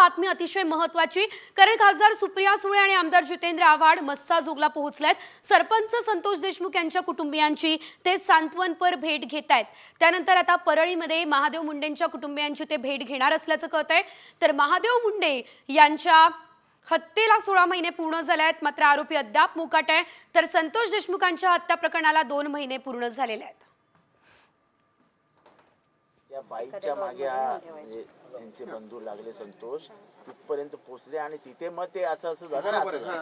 बातमी अतिशय महत्त्वाची, कारण खासदार सुप्रिया सुळे आणि आमदार जितेंद्र आव्हाड मस्साजोगला पोहोचलेत। सरपंच संतोष देशमुख यांच्या कुटुंबियांची ते सांत्वनपर भेट घेत आहेत। त्यानंतर आता परळीमध्ये महादेव मुंडेंच्या कुटुंबियांची ते भेट घेणार असल्याचं कळतंय। तर महादेव मुंडे यांच्या हत्येला 16 महिने पूर्ण झाले आहेत, मात्र आरोपी अद्याप मोकाट आहे। तर संतोष देशमुखांच्या हत्या प्रकरणाला 2 महिने पूर्ण झालेले आहेत। या बाईकच्या मागे म्हणजे त्यांचे बंधू लागले संतोष तिथपर्यंत पोहोचले आणि तिथे मग ते असं झालं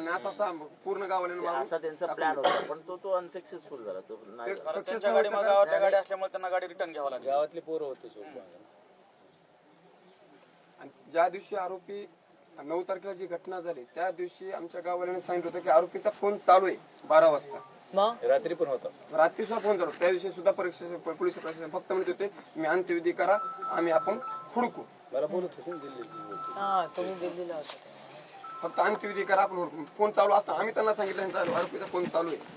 ना, असं पूर्ण गावाला असा त्यांचा प्लॅन होता, पण तो अनसक्सेसफुल झाला। तो त्यांच्या गावातल्या गाडी असल्यामुळे त्यांना गाडी रिटर्न घ्यावं लागली। गावातले पोरं होते। ज्या दिवशी आरोपी 9 तारखेला जी घटना झाली त्या दिवशी आमच्या गाववाल्याने सांगितलं होतं की आरोपीचा फोन चालू आहे 12 वाजता। रात्री पण होता, रात्री सुद्धा फोन चालू। त्या दिवशी सुद्धा पोलीस प्रशासन फक्त म्हणत होते मी अंत्यविधी करा, आम्ही आपण हुडकू। मला बोलत होते तुम्ही दिल्लीला होते, फक्त अंत्यविधी करा आपण हुडकू। फोन चालू असता आम्ही त्यांना सांगितलं आरोपीचा फोन चालू आहे,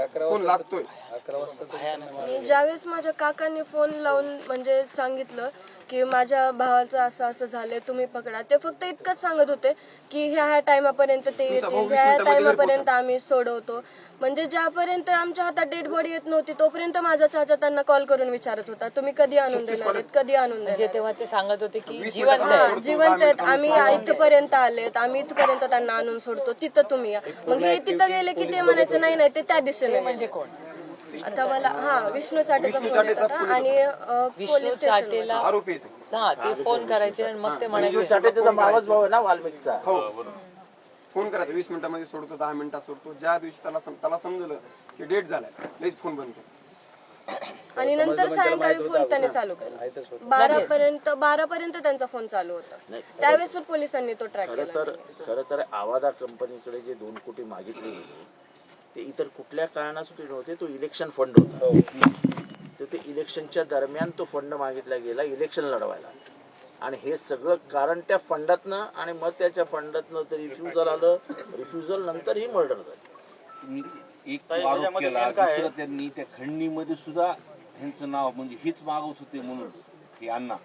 फोन लागतोय। 11 वाजता ज्यावेळेस माझ्या काकांनी फोन लावून म्हणजे सांगितलं की माझ्या भावाचं असं असं झालंय, तुम्ही पकडा, ते फक्त इतकंच सांगत होते की ह्या टाइमापर्यंत ते येतील, ह्या टाइमापर्यंत आम्ही सोडवतो। म्हणजे ज्यापर्यंत आमच्या हातात डेड बॉडी येत नव्हती तोपर्यंत माझा चाचा त्यांना कॉल करून विचारत होता तुम्ही कधी आणून देणार आहेत, कधी आणून देणार। तेव्हा ते सांगत होते की जिवंत आहेत, आम्ही इथपर्यंत आलेत, आम्ही इथपर्यंत त्यांना आणून सोडतो, तिथं तुम्ही या। मग हे तिथं गेले की ते म्हणायचं नाही नाही ते त्या दिशेने। म्हणजे कोण आता मला विष्णू चाटेचा फोन येत होता आणि विष्णू चाटेला आरोपी ते फोन करायचे आणि मग ते म्हणायचे त्याचा मावस भाऊ आहे ना वाल्मिकचा। फोन करायचा 20 मिनिटांमध्ये सोडतो, 10 मिनिटात सोडतो। ज्या दिवशी त्याला समजलं की डेट झालाय लगेच फोन बंद केला आणि नंतर सायंकाळी फोन त्याने चालू केला। 12 पर्यंत त्यांचा फोन चालू होता, त्यावेळेस पण पोलिसांनी तो ट्रॅक केला। खरं तर आवादा कंपनीकडे जे 2 कोटी मागितले गेले ते इतर कुठल्या कारणासाठी नव्हते, तो इलेक्शन फंड होता। तर ते इलेक्शनच्या दरम्यान तो फंड मागितला गेला इलेक्शन लढवायला, आणि हे सगळं कारण त्या फंडातनं आणि मग त्याच्या फंडातनं ते रिफ्युजल आलं, रिफ्युजल नंतर ही मर्डर झाली। एक आरोप केला, दुसरं त्यांनी त्या खंडणीमध्ये सुद्धा ह्यांचं नाव म्हणजे हीच मागवत होते म्हणून की अण्णा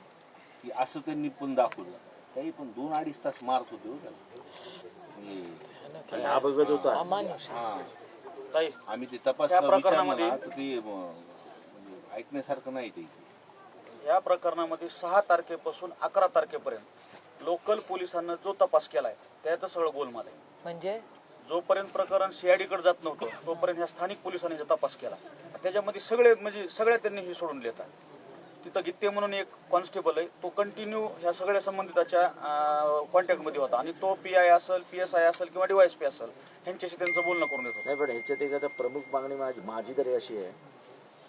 की असं त्यांनी पण दाखवलं। काही पण 2-2.5 तास मारत होते हो त्याला, हा बघत होता। आम्ही ते तपासला विचारलं तर ते ऐकण्यासारखं नाही। ते या प्रकरणामध्ये 6 तारखेपासून 11 तारखेपर्यंत लोकल पोलिसांना जो तपास केलाय त्याचं सगळं गोलमाल आहे। म्हणजे जोपर्यंत प्रकरण सीआयडी कडे जात नव्हतं तोपर्यंत ह्या स्थानिक पोलिसांनी तपास केला, त्याच्यामध्ये सगळ्या त्यांनी हे सोडून देतात। तिथं गित्ते म्हणून एक कॉन्स्टेबल आहे, तो कंटिन्यू ह्या सगळ्या संबंधिताच्या कॉन्टॅक्टमध्ये होता आणि तो PI असेल, PSI असेल किंवा DYSP असेल ह्यांच्याशी त्यांचं बोलणं करून येतो। नाही, पण ह्याच्यात एक आता प्रमुख मागणी माझी तरी अशी आहे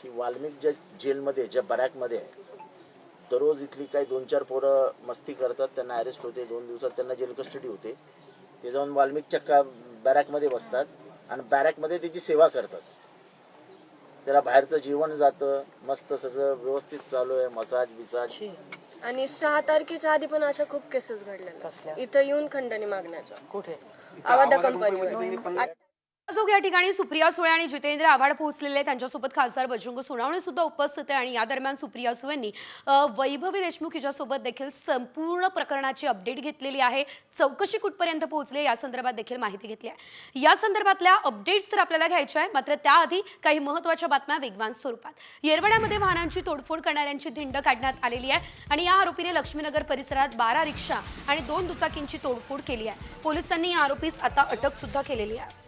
की वाल्मिक ज्या जेलमध्ये ज्या बॅरॅकमध्ये आहे दररोज इथली काही 2-4 पोरं मस्ती करतात, त्यांना अरेस्ट होते, 2 दिवसात त्यांना जेल कस्टडी होते, ते जाऊन वाल्मिकच्या बॅरॅकमध्ये बसतात आणि बॅरॅकमध्ये त्याची सेवा करतात। त्याला बाहेरचं जीवन जातं, मस्त सगळं व्यवस्थित चालू आहे, मसाज बिसाज। आणि 6 तारखेच्या आधी पण अशा खूप केसेस घडलेल्या इथं येऊन खंडणी मागण्याच्या। कुठे आवादा कंपनीमध्ये या ठिकाणी सुप्रिया सुळे आणि जितेंद्र आव्हाड पोहोचलेले, त्यांच्यासोबत खासदार बजरंग सोनवणे सुद्धा उपस्थित आहे। आणि या दरम्यान सुप्रिया सुळेंनी वैभवी देशमुख हिच्यासोबत देखील संपूर्ण प्रकरणाची अपडेट घेतलेली आहे, चौकशी कुठपर्यंत पोहोचली या संदर्भात देखील माहिती घेतली आहे। या संदर्भातल्या अपडेट्स तर आपल्याला घ्यायच्या आहे, मात्र त्याआधी काही महत्त्वाच्या बातम्या वेगवान स्वरूपात। येरवड्यामध्ये वाहनांची तोडफोड करणाऱ्यांची धिंड काढण्यात आलेली आहे आणि या आरोपीने लक्ष्मीनगर परिसरात 12 रिक्षा आणि 2 दुचाकींची तोडफोड केली आहे। पोलिसांनी या आरोपीस आता अटक सुद्धा केलेली आहे।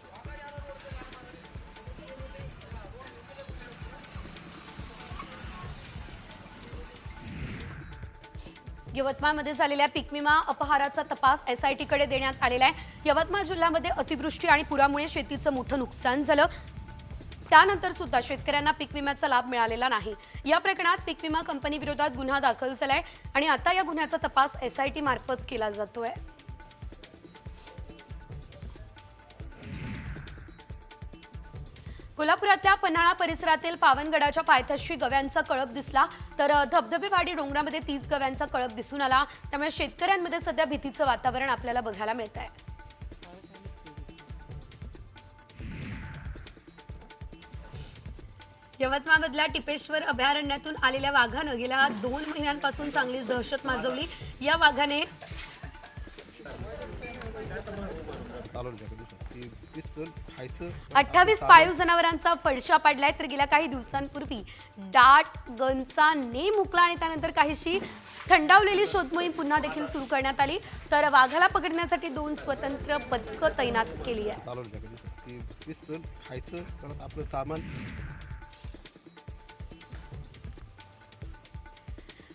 यवतमाळमध्ये झालेल्या पीक विमा अपहाराचा तपास SIT कडे देण्यात आलेला आहे। यवतमाळ जिल्ह्यामध्ये अतिवृष्टी आणि पुरामुळे शेतीचं मोठं नुकसान झालं, त्यानंतर सुद्धा शेतकऱ्यांना पीक विम्याचा लाभ मिळालेला नाही। या प्रकरणात पीक विमा कंपनी विरोधात गुन्हा दाखल झालाय आणि आता या गुन्ह्याचा तपास SIT मार्फत केला जातोय। कोल्हापुरातल्या पन्हाळा परिसरातील पावनगडाच्या पायथ्याशी गव्यांचा कळप दिसला, तर धबधबेवाडी डोंगरामध्ये 30 गव्यांचा कळप दिसून आला, त्यामुळे शेतकऱ्यांमध्ये सध्या भीतीचं वातावरण आपल्याला बघायला मिळतंय। यवतमाळमधल्या टिपेश्वर अभयारण्यातून आलेल्या वाघानं गेल्या 2 महिन्यांपासून चांगलीच दहशत माजवली. या वाघाने 28 पाळीव जनावरांचा फडशा पाडलाय. तर गेल्या काही दिवसांपूर्वी डाट गनचा नेम हुकला आणि त्यानंतर काहीशी थंडावलेली शोधमोहीम पुन्हा देखील सुरू करण्यात आली. तर वाघाला पकडण्यासाठी 2 स्वतंत्र पथकं तैनात केली आहे. आपलं सामान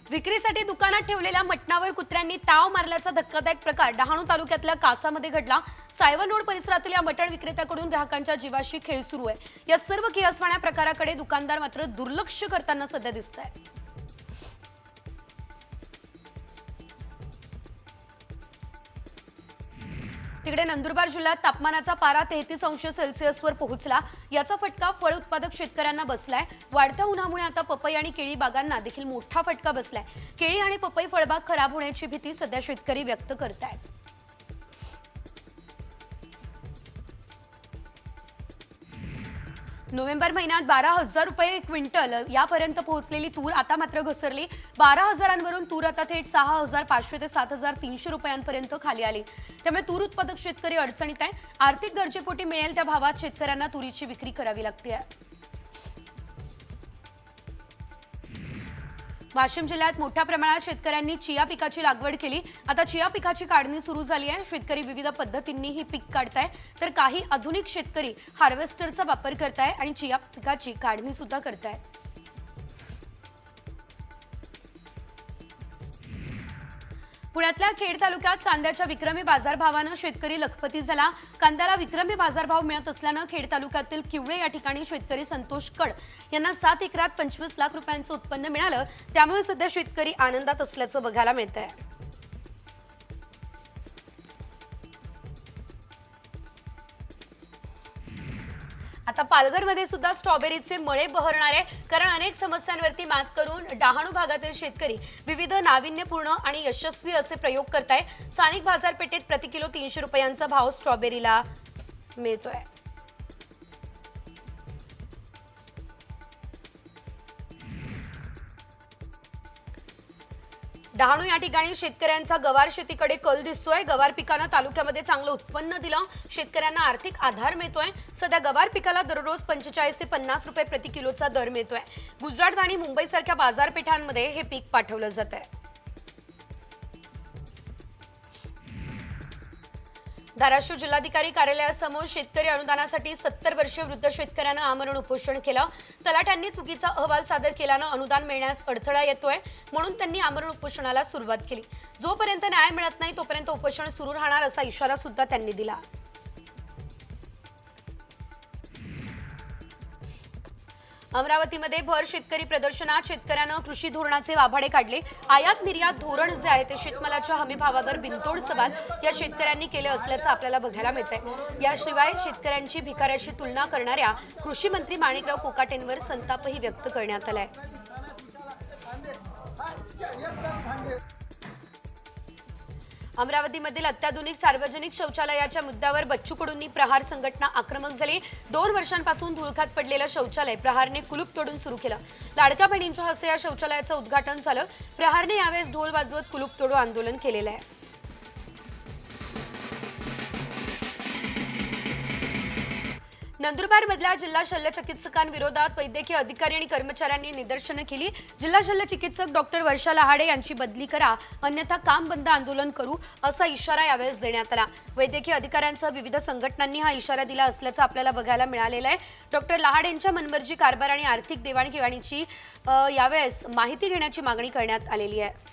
विक्रीसाठी दुकानात ठेवलेल्या मटणावर कुत्र्यांनी ताव मारल्याचा धक्कादायक प्रकार डहाणू तालुक्यातल्या कासामध्ये घडला. सायवन रोड परिसरातील या मटण विक्रेत्याकडून ग्राहकांच्या जीवाशी खेळ सुरू आहे. या सर्व कियासवाण्या प्रकाराकडे दुकानदार मात्र दुर्लक्ष करताना सध्या दिसत आहे. तिकडे नंदुरबार जिल्ह्यात तापमानाचा पारा 33°C पोहोचला. याचा फटका फळ उत्पादक शेतकऱ्यांना बसलाय. वाढत्या उन्हामुळे आता पपई आणि केळी बागांना देखील मोठा फटका बसलाय. केळी आणि पपई फळबाग खराब होण्याची भीती सध्या शेतकरी व्यक्त करतायत. नोव्हेंबर महिन्यात 12,000 रुपये क्विंटल यापर्यंत पोहोचलेली तूर आता मात्र घसरली. 12,000वरून तूर आता थेट 6,500 ते 7,300 रुपयांपर्यंत खाली आली. त्यामुळे तूर उत्पादक शेतकरी अडचणीत आहे. आर्थिक गरजेपोटी मिळेल त्या भावात शेतकऱ्यांना तुरीची विक्री करावी लागते. वाशिम जिल्ह्यात मोठ्या प्रमाणात शेतकऱ्यांनी चिया पिकाची लागवड केली. आता चिया पिकाची काढणी सुरू झाली आहे. शेतकरी विविध पद्धतींनी ही पीक काढताय. तर काही आधुनिक शेतकरी हार्वेस्टरचा वापर करताय आणि चिया पिकाची काढणी सुद्धा करताय. पुण्यातल्या खेड तालुक्यात कांद्याच्या विक्रमी बाजारभावानं शेतकरी लखपती झाला. कांद्याला विक्रमी बाजारभाव मिळत असल्यानं खेड तालुक्यातील किवळे या ठिकाणी शेतकरी संतोष कड यांना 7 एकरात 25 लाख रुपयांचं उत्पन्न मिळालं. त्यामुळे सध्या शेतकरी आनंदात असल्याचं बघायला मिळतंय. आता पालघरमध्ये सुद्धा स्ट्रॉबेरीचे मळे बहरणार आहे. कारण अनेक समस्यांवरती मात करून डहाणू भागातील शेतकरी विविध नाविन्यपूर्ण आणि यशस्वी असे प्रयोग करताय. स्थानिक बाजारपेठेत प्रति किलो 300 रुपयांचा भाव स्ट्रॉबेरीला मिळतोय. डहाणू या ठिकाणी शेतकऱ्यांचा गवार शेतीकडे कल दिसतोय. गवार पिकानं तालुक्यामध्ये चांगलं उत्पन्न दिलं. शेतकऱ्यांना आर्थिक आधार मिळतोय. सध्या गवार पिकाला दररोज 45 ते 50 रुपये प्रति किलोचा दर मिळतोय. गुजरात आणि मुंबईसारख्या बाजारपेठांमध्ये हे पीक पाठवलं जात आहे. धाराशिव जिल्हाधिकारी कार्यालयासमोर शेतकरी अनुदानासाठी 70 वर्षीय वृद्ध शेतकऱ्यानं आमरण उपोषण केलं. तलाठ्यांनी चुकीचा अहवाल सादर केल्यानं अनुदान मिळण्यास अडथळा येतोय. म्हणून त्यांनी आमरण उपोषणाला सुरुवात केली. जोपर्यंत न्याय मिळत नाही तोपर्यंत उपोषण सुरू राहणार असा इशारा सुद्धा त्यांनी दिला. अमरावतीमध्ये भर शेतकरी प्रदर्शनात शेतकऱ्यांना कृषी धोरणाचे वाभाडे काढले. आयात निर्यात धोरण जे आहे ते शेतमालाच्या हमी भावावर बिनतोड सवाल या शेतकऱ्यांनी केले असल्याचं आपल्याला बघायला मिळतंय. याशिवाय शेतकऱ्यांची भिकाऱ्याशी तुलना करणाऱ्या कृषी मंत्री माणिकराव कोकाटेंवर संतापही व्यक्त करण्यात आलाय. अमरावतीमधील अत्याधुनिक सार्वजनिक शौचालयाच्या मुद्द्यावर बच्चू कडूंनी प्रहार संघटना आक्रमक झाली. 2 वर्षांपासून धुळखात पडलेलं शौचालय प्रहारने कुलूप तोडून सुरू केलं. लाडक्या बहिणींच्या हस्ते या शौचालयाचं उद्घाटन झालं. प्रहारने यावेळेस ढोल वाजवत कुलूप तोडू आंदोलन केलेलं आहे. नंदुरबारमधल्या जिल्हा शल्यचिकित्सकांविरोधात वैद्यकीय अधिकारी आणि कर्मचाऱ्यांनी निदर्शनं केली. जिल्हा शल्यचिकित्सक डॉक्टर वर्षा लहाडे यांची बदली करा अन्यथा काम बंद आंदोलन करू असा इशारा यावेळेस देण्यात आला. वैद्यकीय अधिकाऱ्यांसह विविध संघटनांनी हा इशारा दिला असल्याचं आपल्याला बघायला मिळालेलं आहे. डॉक्टर लहाडे यांच्या मनमर्जी कारभार आणि आर्थिक देवाणघेवाणीची यावेळेस माहिती घेण्याची मागणी करण्यात आलेली आहे.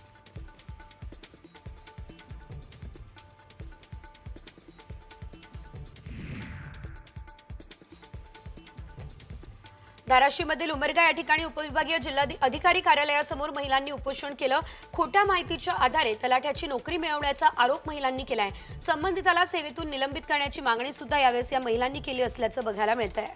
धाराशिवमधील उमरगा या ठिकाणी उपविभागीय जिल्हा अधिकारी कार्यालयासमोर महिलांनी उपोषण केलं. खोट्या माहितीच्या आधारे तलाठ्याची नोकरी मिळवण्याचा आरोप महिलांनी केलाय. संबंधिताला सेवेतून निलंबित करण्याची मागणी सुद्धा यावेळेस या महिलांनी केली असल्याचं बघायला मिळतंय.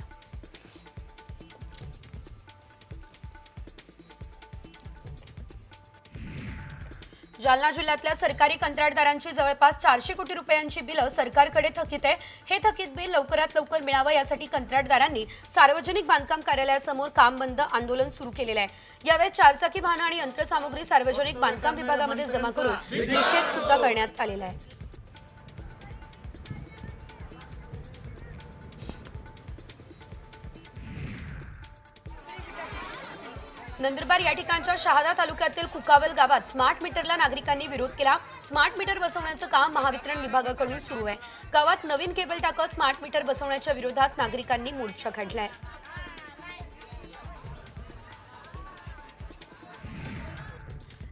जालना जिल्ह्यातल्या सरकारी कंत्राटदारांची जवळपास 400 कोटी रुपयांची बिलं सरकारकडे थकीत आहे. हे थकीत बिल लवकरात लवकर मिळावं यासाठी कंत्राटदारांनी सार्वजनिक बांधकाम कार्यालयासमोर काम बंद आंदोलन सुरू केलेलं आहे. यावेळी चारचाकी वाहनं आणि यंत्रसामुग्री सार्वजनिक बांधकाम विभागामध्ये जमा करून निषेध सुद्धा करण्यात आलेला आहे. नंदुरबार या ठिकाणच्या शहादा तालुक्यातील कुकावल गावात स्मार्ट मीटरला नागरिकांनी विरोध केला. स्मार्ट मीटर बसवण्याचं काम महावितरण विभागाकडून सुरू आहे. गावात नवीन केबल टाकत स्मार्ट मीटर बसवण्याच्या विरोधात नागरिकांनी मोर्चा काढलाय.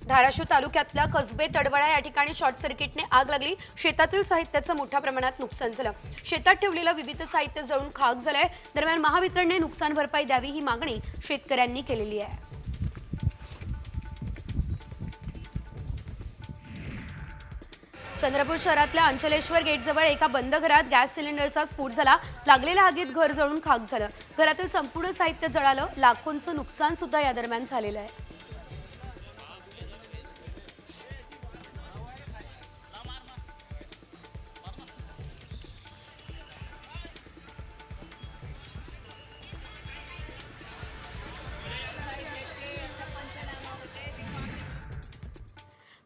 धाराशिव तालुक्यातल्या कसबे तडवळा या ठिकाणी शॉर्ट सर्किटने आग लागली. शेतातील साहित्याचं मोठ्या प्रमाणात नुकसान झालं. शेतात ठेवलेलं विविध साहित्य जळून खाक झालंय. दरम्यान महावितरणने नुकसान भरपाई द्यावी ही मागणी शेतकऱ्यांनी केलेली आहे. चंद्रपूर शहरातल्या अंचलेश्वर गेटजवळ एका बंद घरात गॅस सिलेंडरचा स्फोट झाला. लागलेल्या आगीत घर जळून खाक झालं. घरातील संपूर्ण साहित्य जळालं. लाखोंचं नुकसान सुद्धा या दरम्यान झालेलं आहे.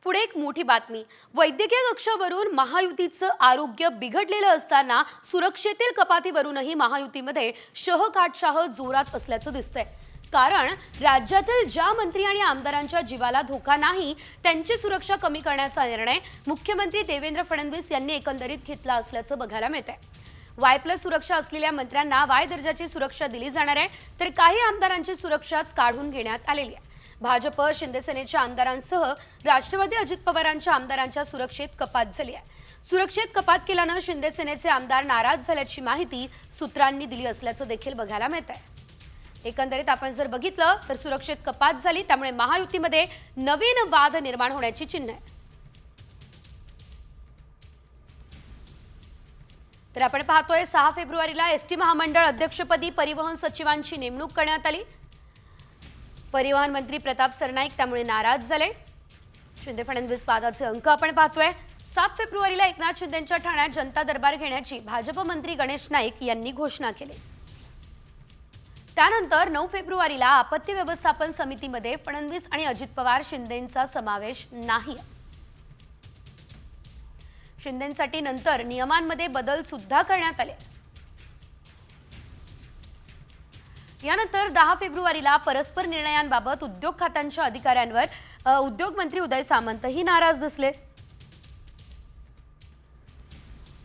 पुढे एक मोठी बातमी. वैद्यकीय कक्षावरून महायुतीचं आरोग्य बिघडलेलं असताना सुरक्षेतील कपातीवरूनही महायुतीमध्ये शहकाटशाह जोरात असल्याचं दिसतंय. कारण राज्यातील ज्या मंत्री आणि आमदारांच्या जीवाला धोका नाही त्यांची सुरक्षा कमी करण्याचा निर्णय मुख्यमंत्री देवेंद्र फडणवीस यांनी एकंदरीत घेतला असल्याचं बघायला मिळतंय. Y+ सुरक्षा असलेल्या मंत्र्यांना Y दर्जाची सुरक्षा दिली जाणार आहे, तर काही आमदारांची सुरक्षाच काढून घेण्यात आलेली आहे. भाजप शिंदेसेनेच्या आमदारांसह राष्ट्रवादी अजित पवारांच्या आमदारांच्या सुरक्षेत कपात झाली आहे. सुरक्षेत कपात केल्यानं शिंदेसेनेचे आमदार नाराज झाल्याची माहिती सूत्रांनी दिली असल्याचं देखील बघायला मिळत आहे. एकंदरीत आपण जर बघितलं तर सुरक्षेत कपात झाली, त्यामुळे महायुतीमध्ये नवीन वाद निर्माण होण्याची चिन्ह आहे. तर आपण पाहतोय 6 फेब्रुवारीला एसटी महामंडळ अध्यक्षपदी परिवहन सचिवांची नेमणूक करण्यात आली. परिवहन मंत्री प्रताप सरनाईक त्यामुळे नाराज झाले. शिंदे फडणवीस वादाचे अंक आपण पाहतोय. 7 फेब्रुवारीला एकनाथ शिंदेंच्या ठाण्यात जनता दरबार घेण्याची भाजप मंत्री गणेश नाईक यांनी घोषणा केली. त्यानंतर 9 फेब्रुवारीला आपत्ती व्यवस्थापन समितीमध्ये फडणवीस आणि अजित पवार शिंदेंचा समावेश नाही. शिंदेंसाठी नंतर नियमांमध्ये बदल सुद्धा करण्यात आले. यानंतर 10 फेब्रुवारीला परस्पर निर्णयांबाबत उद्योग खात्यांच्या अधिकाऱ्यांवर उद्योग मंत्री उदय सामंतही नाराज दिसले.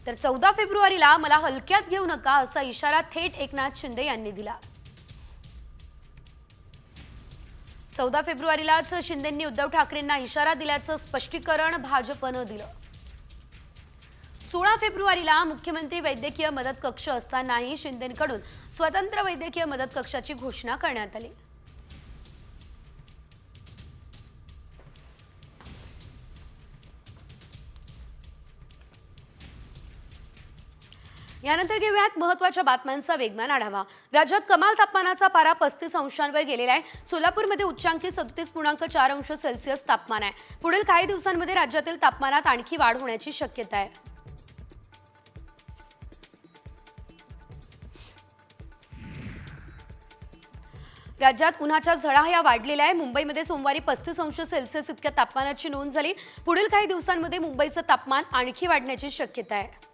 तर 14 फेब्रुवारीला मला हलक्यात घेऊ नका असा इशारा थेट एकनाथ शिंदे यांनी दिला. 14 फेब्रुवारीलाच शिंदेंनी उद्धव ठाकरेंना इशारा दिल्याचं स्पष्टीकरण भाजपनं दिलं. 16 फेब्रुवारीला मुख्यमंत्री वैद्यकीय मदत कक्ष असतानाही शिंदेंकडून स्वतंत्र वैद्यकीय मदत कक्षाची घोषणा करण्यात आली. यानंतर घेऊयात महत्त्वाच्या बातम्यांचा वेगवान आढावा. राज्यात कमाल तापमानाचा पारा 35 अंशांवर गेलेला आहे. सोलापूरमध्ये उच्चांकी 37.4 अंश सेल्सिअस तापमान आहे. पुढील काही दिवसांमध्ये राज्यातील तापमानात आणखी वाढ होण्याची शक्यता आहे. राज्यात उन्हाच्या झळा ह्या वाढलेल्या आहे. मुंबईमध्ये सोमवारी 35 अंश सेल्सिअस इतक्या तापमानाची नोंद झाली. पुढील काही दिवसांमध्ये मुंबईचं तापमान आणखी वाढण्याची शक्यता आहे.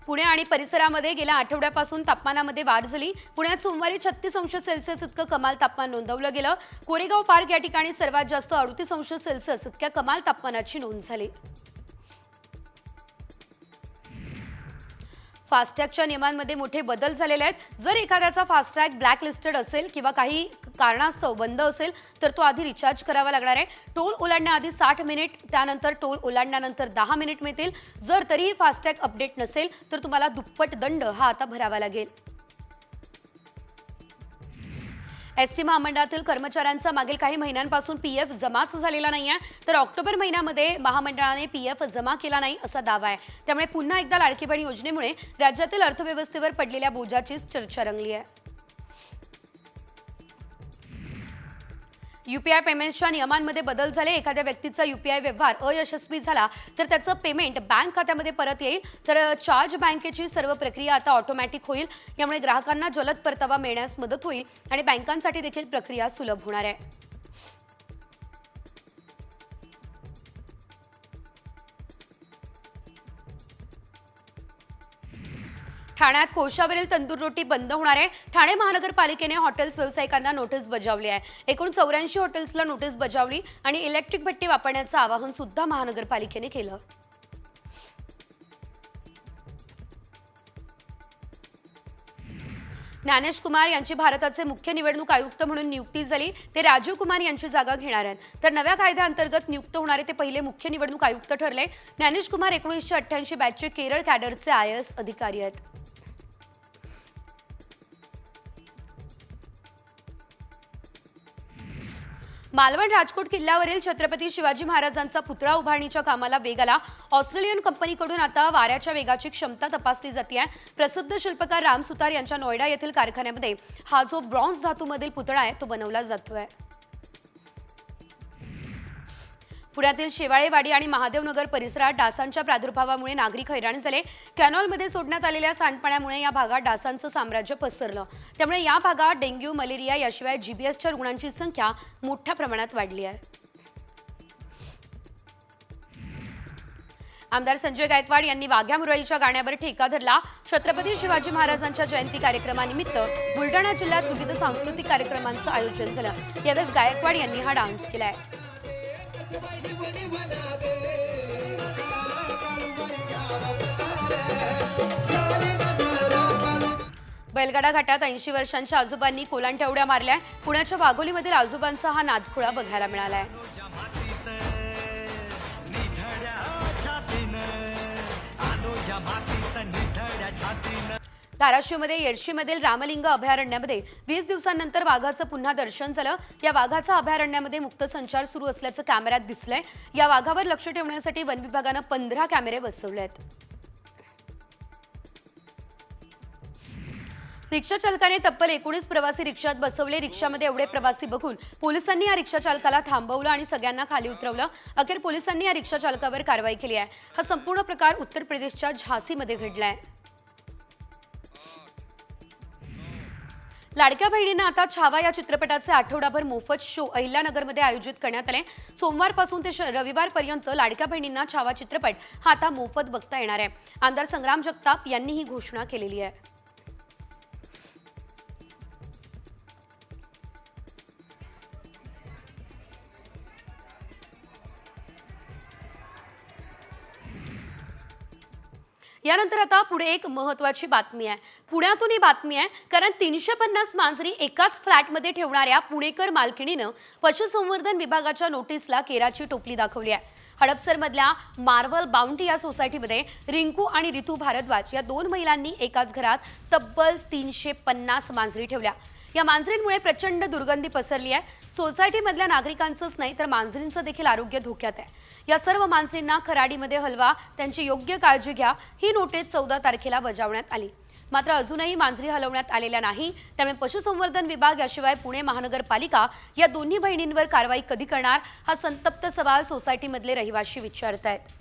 पुणे आणि परिसरामध्ये गेल्या आठवड्यापासून तापमानामध्ये वाढ झाली. पुण्यात सोमवारी 36 अंश सेल्सिअस इतकं कमाल तापमान नोंदवलं गेलं. कोरेगाव पार्क या ठिकाणी सर्वात जास्त 38 अंश सेल्सिअस इतक्या कमाल तापमानाची नोंद झाली. फास्टॅगच्या नियमांमध्ये मोठे बदल झालेले आहेत. जर एखाद्याचा फास्टॅग ब्लॅकलिस्टेड असेल किंवा काही कारणास्तव बंद असेल तर तो आधी रिचार्ज करावा लागणार आहे. टोल ओलांडण्याआधी 60 मिनिट, त्यानंतर टोल ओलांडल्यानंतर 10 मिनिट मिळतील. जर तरीही फास्टॅग अपडेट नसेल तर तुम्हाला दुप्पट दंड हा आता भरावा लागेल. एसटी महामंडळातील कर्मचाऱ्यांचा मागील काही महिन्यांपासून पीएफ जमाच झालेला नाहीये, तर ऑक्टोबर महिन्यामध्ये महामंडळाने पीएफ जमा केला नाही असा दावा आहे. त्यामुळे पुन्हा एकदा लाडकी बहीण योजनेमुळे राज्यातील अर्थव्यवस्थेवर पडलेल्या बोजाचीच चर्चा रंगली आहे. UPI पेमेंटच्या नियमांमध्ये बदल झाले. एखाद्या व्यक्तीचा UPI व्यवहार अयशस्वी झाला तर त्याचं पेमेंट बँक खात्यामध्ये परत येईल. तर चार्ज बँकेची सर्व प्रक्रिया आता ऑटोमॅटिक होईल. यामुळे ग्राहकांना जलद परतावा मिळण्यास मदत होईल आणि बँकांसाठी देखील प्रक्रिया सुलभ होणार आहे. ठाण्यात कोळशावरील तंदूर रोटी बंद होणार आहे. ठाणे महानगरपालिकेने हॉटेल्स व्यावसायिकांना नोटीस बजावली आहे. एकूण 84 हॉटेल्सला नोटीस बजावली आणि इलेक्ट्रिक भट्टी वापरण्याचं आवाहन सुद्धा महानगरपालिकेने केलं. ज्ञानेश कुमार यांची भारताचे मुख्य निवडणूक आयुक्त म्हणून नियुक्ती झाली. ते राजीव कुमार यांची जागा घेणार आहेत. तर नव्या कायद्याअंतर्गत नियुक्त होणारे ते पहिले मुख्य निवडणूक आयुक्त ठरले. ज्ञानेश कुमार 1988 बॅचचे केरळ कॅडरचे IAS अधिकारी आहेत. मालवण राजकोट किल्ल्यावरील छत्रपती शिवाजी महाराजांचा पुतळा उभारणीच्या कामाला वेग आला. ऑस्ट्रेलियन कंपनीकडून आता वाऱ्याच्या वेगाची क्षमता तपासली जाते. प्रसिद्ध शिल्पकार राम सुतार यांच्या नोएडा येथील कारखान्यामध्ये हा जो ब्रॉन्झ धातूमधील पुतळा आहे तो बनवला जातोय. पुण्यातील शेवाळेवाडी आणि महादेवनगर परिसरात डासांच्या प्रादुर्भावामुळे नागरिक हैराण झाले. कॅनॉलमध्ये सोडण्यात आलेल्या सांडपाण्यामुळे या भागात डासांचं साम्राज्य पसरलं. त्यामुळे या भागात डेंग्यू, मलेरिया याशिवाय GBSच्या रुग्णांची संख्या मोठ्या प्रमाणात वाढली आहे. आमदार संजय गायकवाड यांनी वाघ्या मुरळीच्या गाण्यावर ठेका धरला. छत्रपती शिवाजी महाराजांच्या जयंती कार्यक्रमानिमित्त बुलढाणा जिल्ह्यात विविध सांस्कृतिक कार्यक्रमांचं आयोजन झालं. यावेळेस गायकवाड यांनी हा डान्स केलाय. बैलगाडा घाटात 80 वर्षांच्या आजोबांनी कोलांट्या उड्या मारल्या. पुण्याच्या वाघोलीमधील आजोबांचा हा नादखुळा बघायला मिळालाय. धाराशिवमध्ये येडशीमधील रामलिंग अभयारण्यामध्ये 20 दिवसांनंतर वाघाचं पुन्हा दर्शन झालं. या वाघाचा अभयारण्यामध्ये मुक्त संचार सुरू असल्याचं कॅमेऱ्यात दिसलंय. या वाघावर लक्ष ठेवण्यासाठी वन विभागानं 15 कॅमेरे बसवले आहेत. रिक्षा चालकाने तब्बल 19 प्रवासी रिक्षात बसवले. रिक्षामध्ये एवढे प्रवासी बघून पोलिसांनी या रिक्षा चालकाला थांबवलं आणि सगळ्यांना खाली उतरवलं. अखेर पोलिसांनी या रिक्षा चालकावर कारवाई केली आहे. हा संपूर्ण प्रकार उत्तर प्रदेशच्या झांसीमध्ये घडलाय. लाडक्या बहिणींना आता छावा या चित्रपटाचे आठवडाभर मोफत शो अहिल्यानगरमध्ये आयोजित करण्यात आले. सोमवारपासून ते रविवारपर्यंत लाडक्या बहिणींना छावा चित्रपट हा आता मोफत बघता येणार आहे. आमदार संग्राम जगताप यांनी ही घोषणा केलेली आहे. यानंतर आता पुढे एक महत्त्वाची बातमी आहे. पुण्यातून ही बातमी आहे कारण 350 मांजरी एकाच फ्लॅटमध्ये ठेवणाऱ्या पुणेकर मालकिणीनं पशुसंवर्धन विभागाच्या नोटीसला केराची टोपली दाखवली आहे. हडपसरमधल्या मार्वल बाउंटी या सोसायटीमध्ये रिंकू आणि रितू भारद्वाज या 2 महिलांनी एकाच घरात तब्बल 350 मांजरी ठेवल्या. या मांजरींमुळे प्रचंड दुर्गंधी पसरली आहे. सोसायटीमधल्या नागरिकांचंच नाही तर मांजरींचं देखील आरोग्य धोक्यात आहे. या सर्व मांजरींना खराडीमध्ये हलवा, त्यांची योग्य काळजी घ्या ही नोटीस 14 तारखेला बजावण्यात आली. मात्र अजूनही मांजरी हलवण्यात आलेल्या नाही. त्यामुळे पशुसंवर्धन विभाग याशिवाय पुणे महानगरपालिका या दोन्ही बहिणींवर कारवाई कधी करणार हा संतप्त सवाल सोसायटीमधले रहिवासी विचारतायत.